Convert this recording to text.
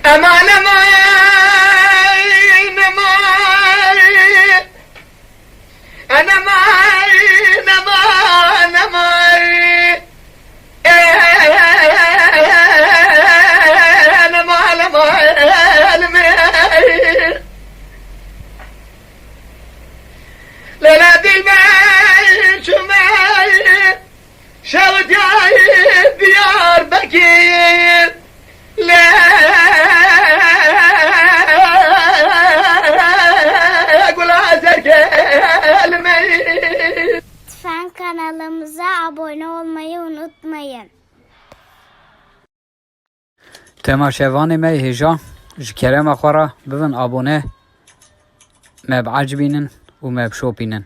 Aman aman aman aman aman aman aman aman لنا دلبي شمال شوت يا ديار بكير لا أقول عزك الميت. Lütfen kanalımıza abone olmayı unutmayın. تماشاواني مي هجا جكرم أخورا ببن أبونه ما بعجبينن وما بشوبينن.